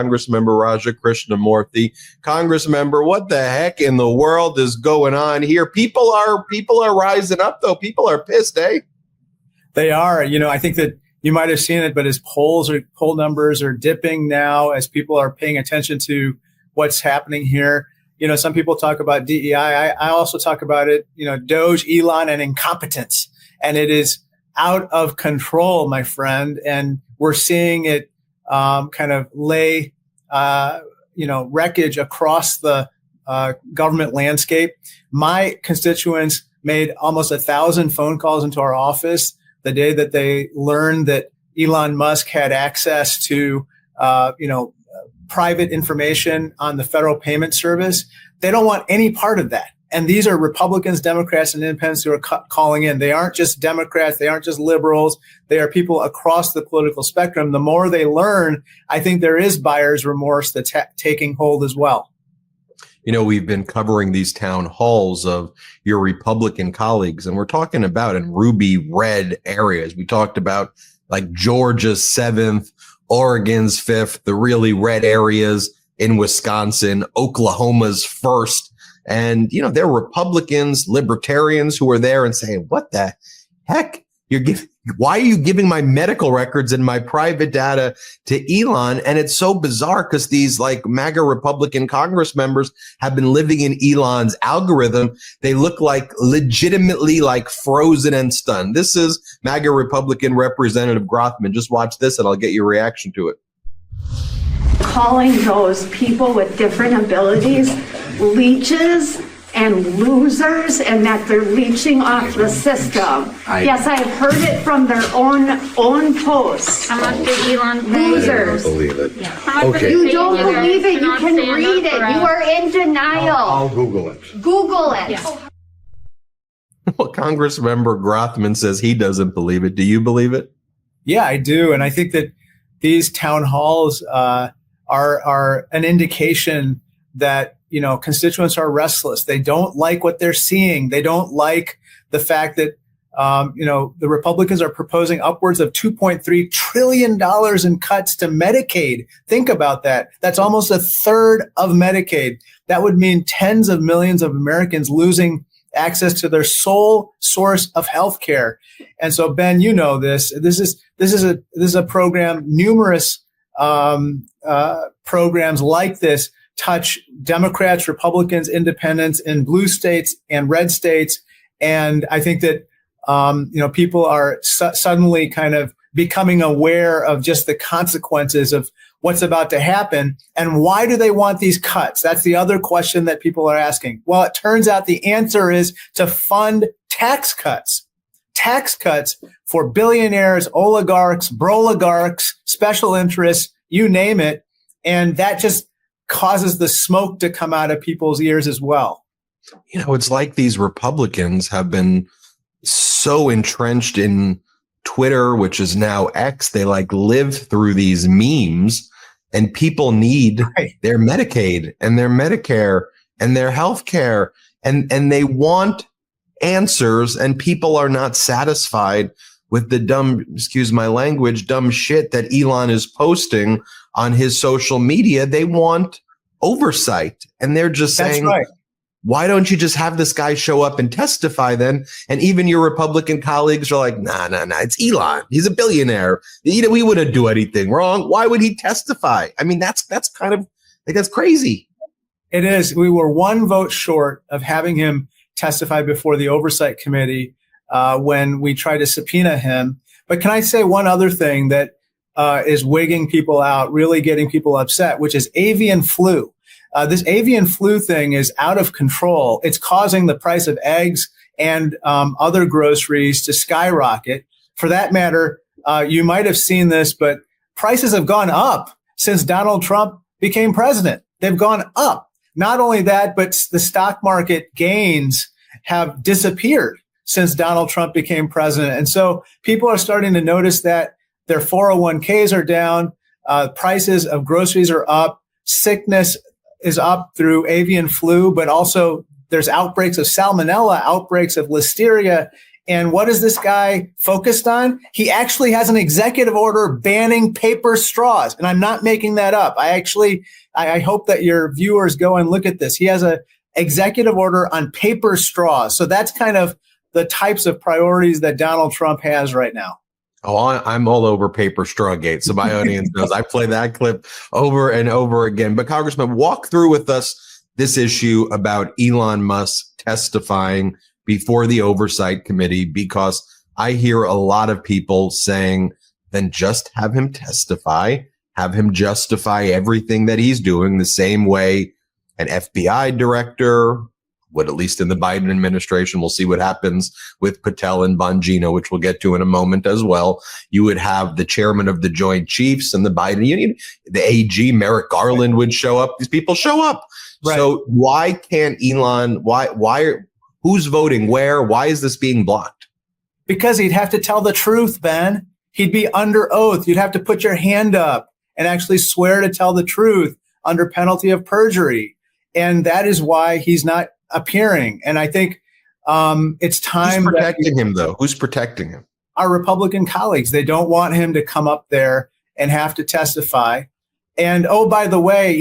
Congressmember Raja Krishnamurthy. Congressmember, what the heck in the world is going on here? People are rising up, though. People are pissed, eh? They are. I think that you might have seen it, but as poll numbers are dipping now, as people are paying attention to what's happening here. Some people talk about DEI. I also talk about it, Doge, Elon, and incompetence. And it is out of control, my friend. And we're seeing it kind of lay, wreckage across the government landscape. My constituents made almost 1,000 phone calls into our office the day that they learned that Elon Musk had access to, private information on the federal payment service. They don't want any part of that. And these are Republicans, Democrats, and independents who are calling in. They aren't just Democrats. They aren't just liberals. They are people across the political spectrum. The more they learn, I think there is buyer's remorse that's taking hold as well. We've been covering these town halls of your Republican colleagues, and we're talking about in ruby red areas. We talked about like Georgia's 7th, Oregon's 5th, the really red areas in Wisconsin, Oklahoma's 1st. And, there are Republicans, libertarians who are there and saying, what the heck? Why are you giving my medical records and my private data to Elon? And it's so bizarre because these like MAGA Republican Congress members have been living in Elon's algorithm. They look like legitimately like frozen and stunned. This is MAGA Republican Representative Grothman. Just watch this and I'll get your reaction to it. Calling those people with different abilities leeches and losers, and that they're leeching off the system. Yes, I have heard it from their own posts. How much did Elon pay? Losers. I don't believe it. Yeah. Okay. You don't believe it, you can read it. You are in denial. I'll Google it. Google it. Yeah. Well, Congressmember Grothman says he doesn't believe it. Do you believe it? Yeah, I do. And I think that these town halls are an indication that constituents are restless. They don't like what they're seeing. They don't like the fact that, the Republicans are proposing upwards of $2.3 trillion in cuts to Medicaid. Think about that. That's almost 1/3 of Medicaid. That would mean tens of millions of Americans losing access to their sole source of health care. And so, Ben, this. This is a program. Numerous programs like this touch Democrats, Republicans, independents in blue states and red states. And I think that, people are suddenly kind of becoming aware of just the consequences of what's about to happen. And why do they want these cuts? That's the other question that people are asking. Well, it turns out the answer is to fund tax cuts for billionaires, oligarchs, broligarchs, special interests, you name it. And that just causes the smoke to come out of people's ears as well. It's like these Republicans have been so entrenched in Twitter, which is now X. They live through these memes, and people need their Medicaid and their Medicare and their health care. And they want answers, and people are not satisfied with the dumb, excuse my language, dumb shit that Elon is posting on his social media. They want oversight, and they're just saying, right. Why don't you just have this guy show up and testify then? And even your Republican colleagues are like, nah, it's Elon. He's a billionaire. We wouldn't do anything wrong. Why would he testify? I mean, that's kind of that's crazy. It is. We were one vote short of having him testify before the Oversight Committee when we tried to subpoena him. But can I say one other thing that is wigging people out, really getting people upset, which is avian flu. This avian flu thing is out of control. It's causing the price of eggs and other groceries to skyrocket. For that matter, you might have seen this, but prices have gone up since Donald Trump became president. They've gone up. Not only that, but the stock market gains have disappeared since Donald Trump became president. And so people are starting to notice that their 401ks are down, prices of groceries are up, sickness is up through avian flu, but also there's outbreaks of salmonella, outbreaks of listeria, And what is this guy focused on? He actually has an executive order banning paper straws. And I'm not making that up. I hope that your viewers go and look at this. He has an executive order on paper straws. So that's kind of the types of priorities that Donald Trump has right now. Oh, I'm all over paper straw gate. So my audience knows I play that clip over and over again. But Congressman, walk through with us this issue about Elon Musk testifying before the Oversight Committee, because I hear a lot of people saying, then just have him testify, have him justify everything that he's doing the same way an FBI director would, at least in the Biden administration. We'll see what happens with Patel and Bongino, which we'll get to in a moment as well. You would have the chairman of the Joint Chiefs and the Biden Union, the AG, Merrick Garland would show up. These people show up. Right. So why can't Elon, who's voting where? Why is this being blocked? Because he'd have to tell the truth, Ben. He'd be under oath. You'd have to put your hand up and actually swear to tell the truth under penalty of perjury. And that is why he's not appearing. And I think it's time. Who's protecting him, though? Who's protecting him? Our Republican colleagues. They don't want him to come up there and have to testify. And oh, by the way,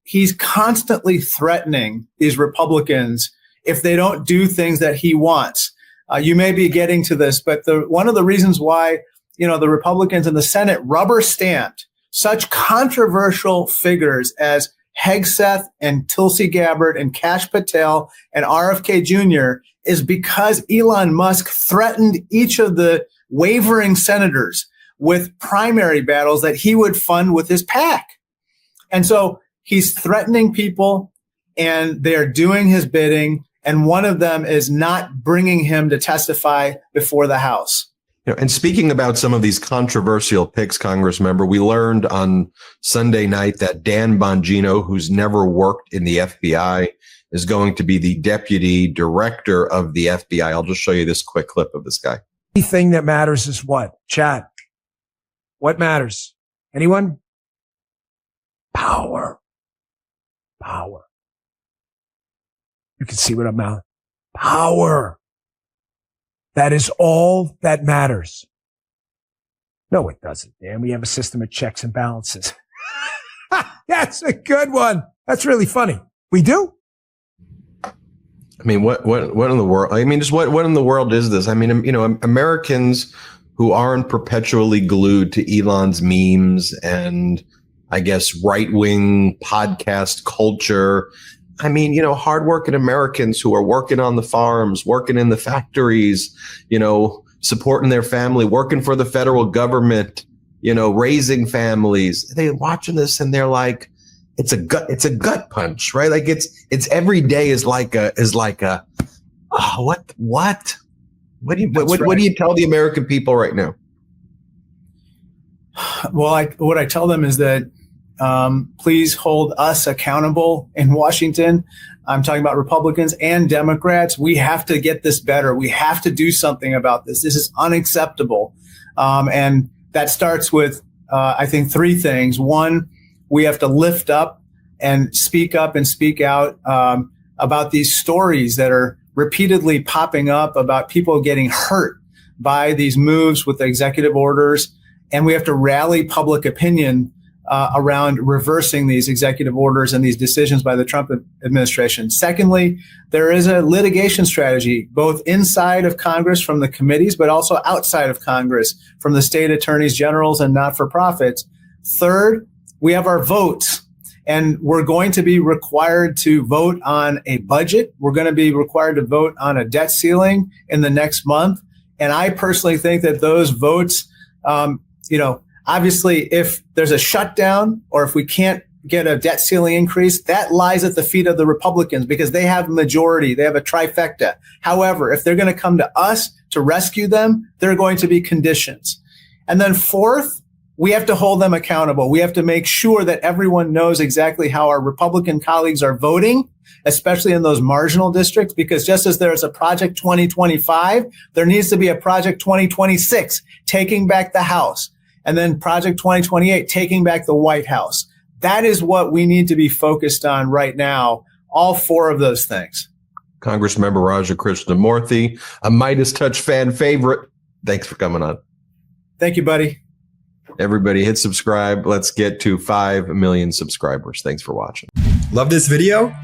he's constantly threatening these Republicans if they don't do things that he wants. You may be getting to this, but one of the reasons why, the Republicans in the Senate rubber stamped such controversial figures as Hegseth and Tulsi Gabbard and Kash Patel and RFK Jr. is because Elon Musk threatened each of the wavering senators with primary battles that he would fund with his PAC. And so he's threatening people and they're doing his bidding. And one of them is not bringing him to testify before the House. And speaking about some of these controversial picks, Congressmember, we learned on Sunday night that Dan Bongino, who's never worked in the FBI, is going to be the deputy director of the FBI. I'll just show you this quick clip of this guy. The thing that matters is what? Chat. What matters? Anyone? Power. Power. You can see what I'm out. Power. That is all that matters. No, it doesn't, Dan. We have a system of checks and balances. That's a good one. That's really funny. We do. I mean, what in the world? I mean, just what in the world is this? I mean, Americans who aren't perpetually glued to Elon's memes and, I guess, right-wing podcast culture. I mean, hardworking Americans who are working on the farms, working in the factories, supporting their family, working for the federal government, raising families. They're watching this and they're like, it's a gut punch, right? Like it's every day is like a what do you tell the American people right now? Well, what I tell them is that please hold us accountable in Washington. I'm talking about Republicans and Democrats. We have to get this better. We have to do something about this. This is unacceptable. And that starts with, I think, three things. One, we have to lift up and speak out about these stories that are repeatedly popping up about people getting hurt by these moves with the executive orders. And we have to rally public opinion around reversing these executive orders and these decisions by the Trump administration. Secondly, there is a litigation strategy, both inside of Congress from the committees, but also outside of Congress from the state attorneys generals and not-for-profits. Third, we have our votes, and we're going to be required to vote on a budget. We're going to be required to vote on a debt ceiling in the next month. And I personally think that those votes, obviously, if there's a shutdown or if we can't get a debt ceiling increase, that lies at the feet of the Republicans because they have a majority. They have a trifecta. However, if they're going to come to us to rescue them, there are going to be conditions. And then fourth, we have to hold them accountable. We have to make sure that everyone knows exactly how our Republican colleagues are voting, especially in those marginal districts, because just as there's a Project 2025, there needs to be a Project 2026, taking back the House. And then Project 2028, taking back the White House. That is what we need to be focused on right now, all four of those things. Congressmember Raja Krishnamurthy, a Midas Touch fan favorite. Thanks for coming on. Thank you, buddy. Everybody hit subscribe. Let's get to 5 million subscribers. Thanks for watching. Love this video?